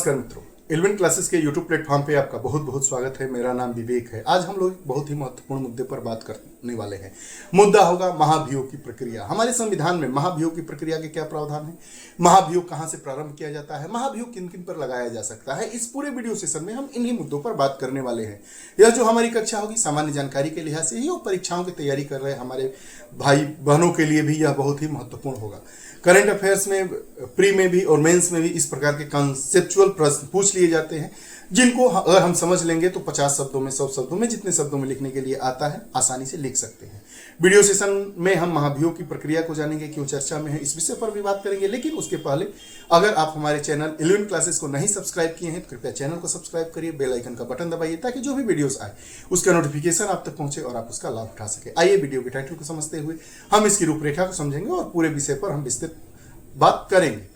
नमस्कार मित्रों, eleven classes के यूट्यूब प्लेटफॉर्म पे आपका बहुत बहुत स्वागत है। मेरा नाम विवेक है। आज हम लोग बहुत ही महत्वपूर्ण मुद्दे पर बात करने वाले हैं। मुद्दा होगा महाभियोग की प्रक्रिया। हमारे संविधान में महाभियोग की प्रक्रिया के क्या प्रावधान है, महाभियोग कहां से प्रारंभ किया जाता है, महाभियोग किन किन पर लगाया जा सकता है। इस पूरे वीडियो सेशन में हम इन्हीं मुद्दों पर बात करने वाले हैं। यह जो हमारी कक्षा होगी सामान्य जानकारी के लिहाज से ही और परीक्षाओं की तैयारी कर रहे हमारे भाई बहनों के लिए भी यह बहुत ही महत्वपूर्ण होगा। करंट अफेयर्स में, प्री में भी और मेंस में भी इस प्रकार के कॉन्सेप्चुअल प्रश्न पूछ लिए जाते हैं, जिनको अगर हम समझ लेंगे तो 50 शब्दों में, 100 शब्दों में, जितने शब्दों में लिखने के लिए आता है आसानी से लिख सकते हैं। वीडियो सेशन में हम महाभियोग की प्रक्रिया को जानेंगे, क्यों चर्चा में है, इस विषय पर भी बात करेंगे। लेकिन उसके पहले अगर आप हमारे चैनल 11 क्लासेस को नहीं सब्सक्राइब किए हैं तो कृपया चैनल को सब्सक्राइब करिए, बेल आइकन का बटन दबाइए ताकि जो भी वीडियोस आए उसका नोटिफिकेशन आप तक पहुंचे और आप उसका लाभ उठा सके। आइए वीडियो के टाइटल को समझते हुए हम इसकी रूपरेखा को समझेंगे और पूरे विषय पर हम विस्तृत बात करेंगे।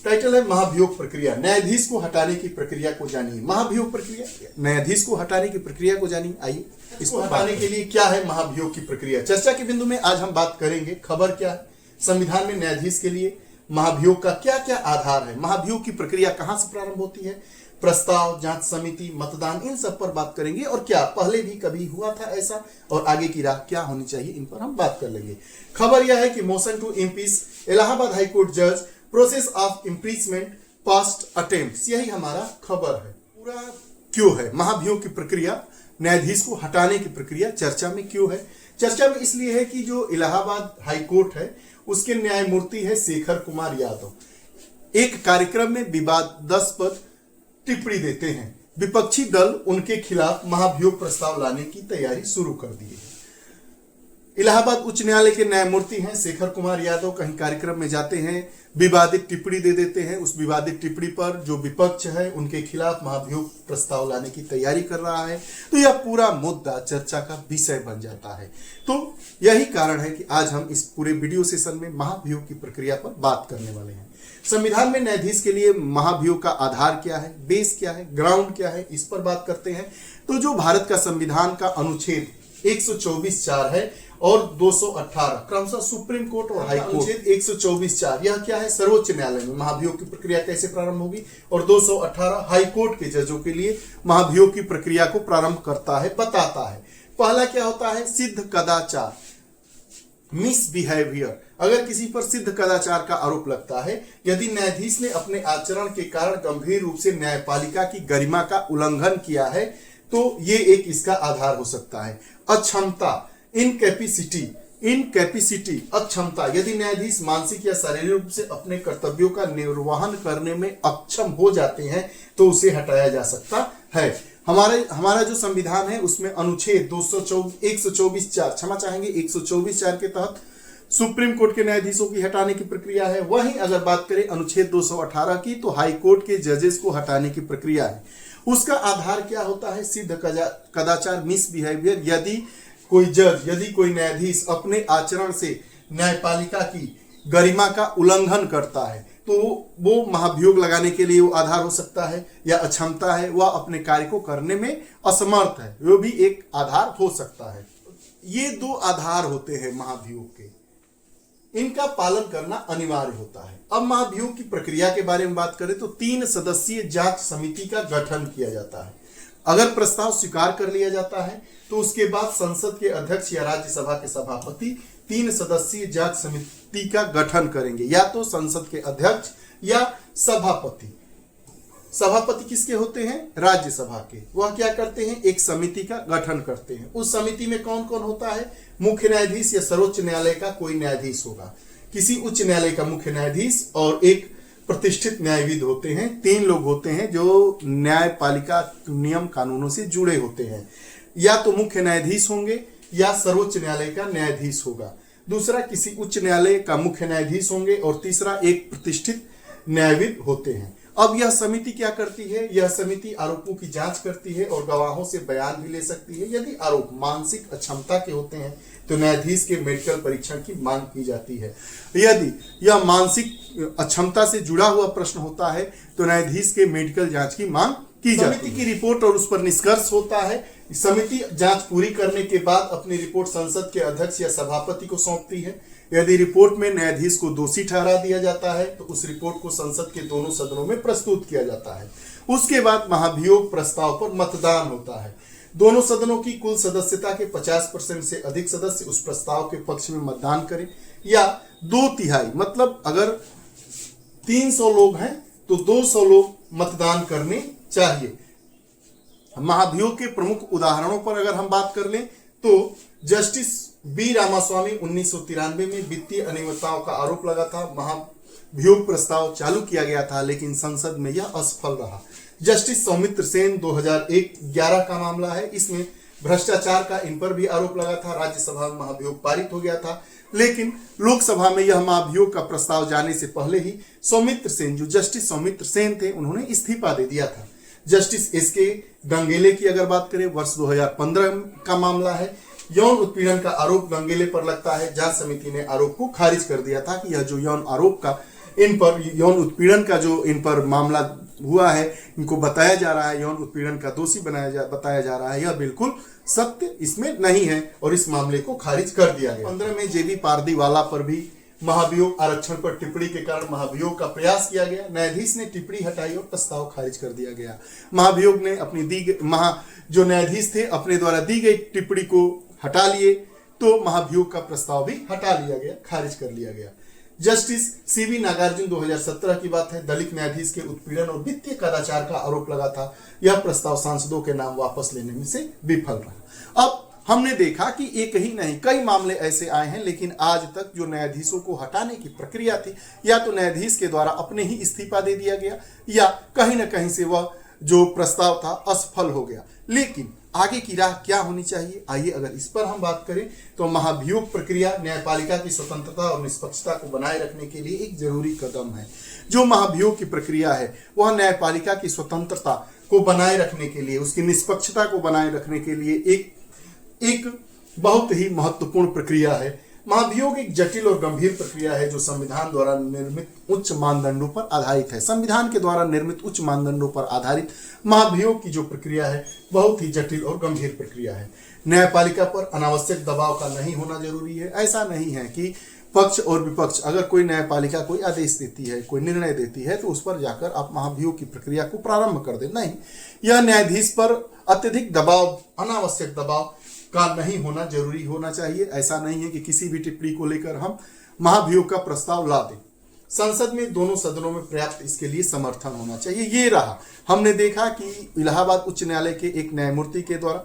टाइटल है महाभियोग प्रक्रिया, न्यायाधीश को हटाने की प्रक्रिया को जानिए। महाभियोग प्रक्रिया, न्यायाधीश को हटाने की प्रक्रिया को जानिए। आइए इसको हटाने के लिए क्या है महाभियोग की प्रक्रिया। चर्चा के बिंदु में आज हम बात करेंगे खबर क्या है, संविधान में न्यायाधीश के लिए महाभियोग का क्या क्या आधार है, महाभियोग की प्रक्रिया कहां से प्रारंभ होती है, प्रस्ताव, जांच समिति, मतदान, इन सब पर बात करेंगे। और क्या पहले भी कभी हुआ था ऐसा और आगे की राह क्या होनी चाहिए, इन पर हम बात कर लेंगे। खबर यह है कि motion to impeach Allahabad high court जज, process of impeachment, past attempts, यही हमारा खबर है। पूरा क्यों है महाभियोग की प्रक्रिया, न्यायाधीश को हटाने की प्रक्रिया चर्चा में क्यों है। चर्चा में इसलिए है कि जो इलाहाबाद हाई कोर्ट है उसके न्यायमूर्ति है शेखर कुमार यादव। एक कार्यक्रम में विवादास्पद टिप्पणी देते हैं, विपक्षी दल उनके खिलाफ महाभियोग प्रस्ताव लाने की तैयारी शुरू कर दी है। इलाहाबाद उच्च न्यायालय के न्यायमूर्ति हैं शेखर कुमार यादव, कहीं कार्यक्रम में जाते हैं, विवादित टिप्पणी दे देते हैं। उस विवादित टिप्पणी पर जो विपक्ष है उनके खिलाफ महाभियोग प्रस्ताव लाने की तैयारी कर रहा है, तो यह पूरा मुद्दा चर्चा का विषय बन जाता है। तो यही कारण है कि आज हम इस पूरे वीडियो सेशन में महाभियोग की प्रक्रिया पर बात करने वाले हैं। संविधान में न्यायाधीश के लिए महाभियोग का आधार क्या है, बेस क्या है, ग्राउंड क्या है, इस पर बात करते हैं। तो जो भारत का संविधान का अनुच्छेद 124(4) है और 218 क्रमशः सुप्रीम कोर्ट और हाई कोर्ट, 124(4) यह क्या है, सर्वोच्च न्यायालय में महाभियोग की प्रक्रिया कैसे प्रारंभ होगी, और 218 हाई कोर्ट के जजों के लिए महाभियोग की प्रक्रिया को प्रारंभ करता है, बताता है। पहला क्या होता है, सिद्ध कदाचार, मिसबिहेवियर। अगर किसी पर सिद्ध कदाचार का आरोप लगता है, यदि न्यायाधीश ने अपने आचरण के कारण गंभीर रूप से न्यायपालिका की गरिमा का उल्लंघन किया है, तो ये एक इसका आधार हो सकता है। अक्षमता, इनकैपेसिटी, अक्षमता, यदि न्यायाधीश मानसिक या शारीरिक रूप से अपने कर्तव्यों का निर्वहन करने में अक्षम हो जाते हैं तो उसे हटाया जा सकता है। हमारा जो संविधान है उसमें अनुच्छेद 124(4) क्षमा चाहेंगे 124(4) के तहत सुप्रीम कोर्ट के न्यायाधीशों की हटाने की प्रक्रिया है। वहीं अगर बात करें अनुच्छेद 218 की, तो हाई कोर्ट के जजेस को हटाने की प्रक्रिया है। उसका आधार क्या होता है, सिद्ध कदाचार, मिसबिहेवियर। यदि कोई जज, यदि कोई न्यायाधीश अपने आचरण से न्यायपालिका की गरिमा का उल्लंघन करता है तो वो महाभियोग लगाने के लिए वो आधार हो सकता है, या अक्षमता है, वह अपने कार्य को करने में असमर्थ है, वो भी एक आधार हो सकता है। ये दो आधार होते हैं महाभियोग के, इनका पालन करना अनिवार्य होता है। अब महाभियोग की प्रक्रिया के बारे में बात करें तो 3 सदस्यीय जांच समिति का गठन किया जाता है। अगर प्रस्ताव स्वीकार कर लिया जाता है तो उसके बाद संसद के अध्यक्ष या राज्यसभा के सभापति 3 सदस्यीय जांच समिति का गठन करेंगे, या तो संसद के अध्यक्ष या सभापति। सभापति किसके होते हैं, राज्यसभा के। वह क्या करते हैं, एक समिति का गठन करते हैं। उस समिति में कौन कौन होता है, मुख्य न्यायाधीश या सर्वोच्च न्यायालय का कोई न्यायाधीश होगा, किसी उच्च न्यायालय का मुख्य न्यायाधीश, और एक प्रतिष्ठित न्यायविद होते हैं। 3 लोग होते हैं जो न्यायपालिका नियम कानूनों से जुड़े होते हैं, या तो मुख्य न्यायाधीश होंगे या सर्वोच्च न्यायालय का न्यायाधीश होगा, दूसरा किसी उच्च न्यायालय का मुख्य न्यायाधीश होंगे, और तीसरा एक प्रतिष्ठित न्यायविद होते हैं। अब यह समिति क्या करती है, यह समिति आरोपों की जांच करती है और गवाहों से बयान भी ले सकती है। यदि आरोप मानसिक अक्षमता के होते हैं तो न्यायाधीश के मेडिकल परीक्षण की मांग की जाती है। यदि यह मानसिक अक्षमता से जुड़ा हुआ प्रश्न होता है तो न्यायाधीश के मेडिकल जांच की मांग की जाती है। समिति की रिपोर्ट और उस पर निष्कर्ष होता है। समिति जांच पूरी करने के बाद अपनी रिपोर्ट संसद के अध्यक्ष या सभापति को सौंपती है। यदि रिपोर्ट में न्यायाधीश को दोषी ठहरा दिया जाता है तो उस रिपोर्ट को संसद के दोनों सदनों में प्रस्तुत किया जाता है। उसके बाद महाभियोग प्रस्ताव पर मतदान होता है। दोनों सदनों की कुल सदस्यता के 50% से अधिक सदस्य उस प्रस्ताव के पक्ष में मतदान करें, या 2/3 मतलब अगर 300 लोग हैं तो 200 लोग मतदान करने चाहिए। महाभियोग के प्रमुख उदाहरणों पर अगर हम बात कर लें तो जस्टिस बी रामास्वामी 1993 में वित्तीय अनियमितताओं का आरोप लगा था। महाभियोग प्रस्ताव चालू किया गया था लेकिन संसद में यह असफल रहा। जस्टिस सौमित्र सेन 2011 का मामला है, इसमें भ्रष्टाचार का इन पर भी आरोप लगा था। राज्यसभा में महाभियोग पारित हो गया था लेकिन लोकसभा में यह महाभियोग का प्रस्ताव जाने से पहले ही सौमित्र सेन, जो जस्टिस सौमित्र सेन थे, उन्होंने इस्तीफा दे दिया था। जस्टिस एसके गंगेले की अगर बात करें, वर्ष 2015 का मामला है। यौन उत्पीड़न का आरोप गंगेले पर लगता है। जांच समिति ने आरोप को खारिज कर दिया था कि यह जो यौन उत्पीड़न का जो इन पर मामला हुआ है, इनको बताया जा रहा है, यौन उत्पीड़न का दोषी बताया जा रहा है, यह बिल्कुल सत्य इसमें नहीं है और इस मामले को खारिज कर दिया गया। 15 में जेबी पारदीवाला पर भी महाभियोग आरक्षण पर टिप्पणी के कारण महाभियोग का प्रयास किया गया। न्यायाधीश ने टिप्पणी हटाई और प्रस्ताव खारिज कर दिया गया। महाभियोग ने जो न्यायाधीश थे अपने द्वारा दी गई टिप्पणी को हटा लिए तो महाभियोग का प्रस्ताव भी हटा लिया गया, खारिज कर लिया गया। जस्टिस सीवी नागार्जुन 2017 की बात है। दलित न्यायाधीश के उत्पीड़न और वित्तीय कदाचार का आरोप लगा था। यह प्रस्ताव सांसदों के नाम वापस लेने में से विफल रहा। अब हमने देखा कि एक ही नहीं कई मामले ऐसे आए हैं, लेकिन आज तक जो न्यायाधीशों को हटाने की प्रक्रिया थी, या तो न्यायाधीश के द्वारा अपने ही इस्तीफा दे दिया गया या कहीं ना कहीं से वह जो प्रस्ताव था असफल हो गया। लेकिन आगे की राह क्या होनी चाहिए, आइए अगर इस पर हम बात करें तो महाभियोग प्रक्रिया न्यायपालिका की स्वतंत्रता और निष्पक्षता को बनाए रखने के लिए एक जरूरी कदम है। जो महाभियोग की प्रक्रिया है वह न्यायपालिका की स्वतंत्रता को बनाए रखने के लिए, उसकी निष्पक्षता को बनाए रखने के लिए एक बहुत ही महत्वपूर्ण प्रक्रिया है। महाभियोग एक जटिल और गंभीर प्रक्रिया है जो संविधान द्वारा निर्मित उच्च मानदंडों पर आधारित है। संविधान के द्वारा निर्मित उच्च मानदंडों पर आधारित महाभियोग की जो प्रक्रिया है बहुत ही जटिल और गंभीर प्रक्रिया है। न्यायपालिका पर अनावश्यक दबाव का नहीं होना जरूरी है। ऐसा नहीं है कि पक्ष और विपक्ष, अगर कोई न्यायपालिका कोई आदेश देती है, कोई निर्णय देती है तो उस पर जाकर आप महाभियोग की प्रक्रिया को प्रारंभ कर दें। नहीं, यह न्यायाधीश पर अत्यधिक दबाव, अनावश्यक दबाव का नहीं होना जरूरी होना चाहिए। ऐसा नहीं है कि किसी भी टिप्पणी को लेकर हम महाभियोग का प्रस्ताव ला दें। संसद में दोनों सदनों में पर्याप्त इसके लिए समर्थन होना चाहिए। ये रहा, हमने देखा कि इलाहाबाद उच्च न्यायालय के एक न्यायमूर्ति के द्वारा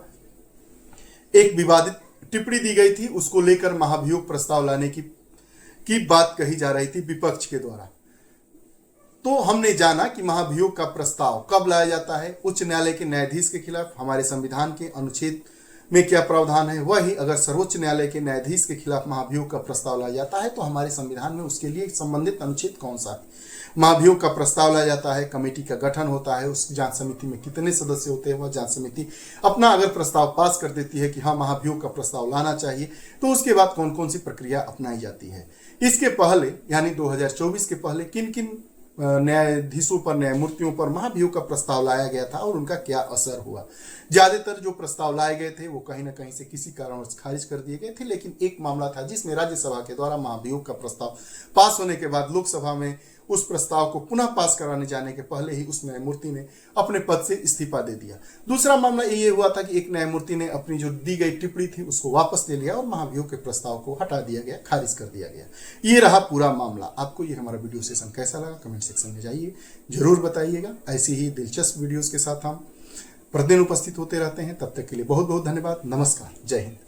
एक विवादित टिप्पणी दी गई थी, उसको लेकर महाभियोग प्रस्ताव लाने की बात कही जा रही थी विपक्ष के द्वारा। तो हमने जाना कि महाभियोग का प्रस्ताव कब लाया जाता है, उच्च न्यायालय के न्यायाधीश के खिलाफ हमारे संविधान के अनुच्छेद में क्या प्रावधान है, वही अगर सर्वोच्च न्यायालय के न्यायाधीश के खिलाफ महाभियोग का प्रस्ताव लाया जाता है तो हमारे संविधान में उसके लिए संबंधित अनुच्छेद कौन सा है। महाभियोग का प्रस्ताव लाया जाता है, कमेटी का गठन होता है, उस जांच समिति में कितने सदस्य होते हैं, वह जांच समिति अपना अगर प्रस्ताव पास कर देती है कि हाँ महाभियोग का प्रस्ताव लाना चाहिए, तो उसके बाद कौन कौन सी प्रक्रिया अपनाई जाती है। इसके पहले यानी 2024 के पहले किन किन न्यायाधीशों पर, न्यायमूर्तियों पर महाभियोग का प्रस्ताव लाया गया था और उनका क्या असर हुआ। ज्यादातर जो प्रस्ताव लाए गए थे वो कहीं ना कहीं से किसी कारणवश खारिज कर दिए गए थे, लेकिन एक मामला था जिसमें राज्यसभा के द्वारा महाभियोग का प्रस्ताव पास होने के बाद लोकसभा में उस प्रस्ताव को पुनः पास कराने जाने के पहले ही उस न्यायमूर्ति ने अपने पद से इस्तीफा दे दिया। दूसरा मामला ये हुआ था कि एक न्यायमूर्ति ने अपनी जो दी गई टिप्पणी थी उसको वापस ले लिया और महाभियोग के प्रस्ताव को हटा दिया गया, खारिज कर दिया गया। ये रहा पूरा मामला। आपको ये हमारा वीडियो सेशन कैसा लगा कमेंट सेक्शन में जाइए जरूर बताइएगा। ऐसी ही दिलचस्प वीडियोस के साथ हम प्रतिदिन उपस्थित होते रहते हैं। तब तक के लिए बहुत बहुत धन्यवाद। नमस्कार, जय हिंद।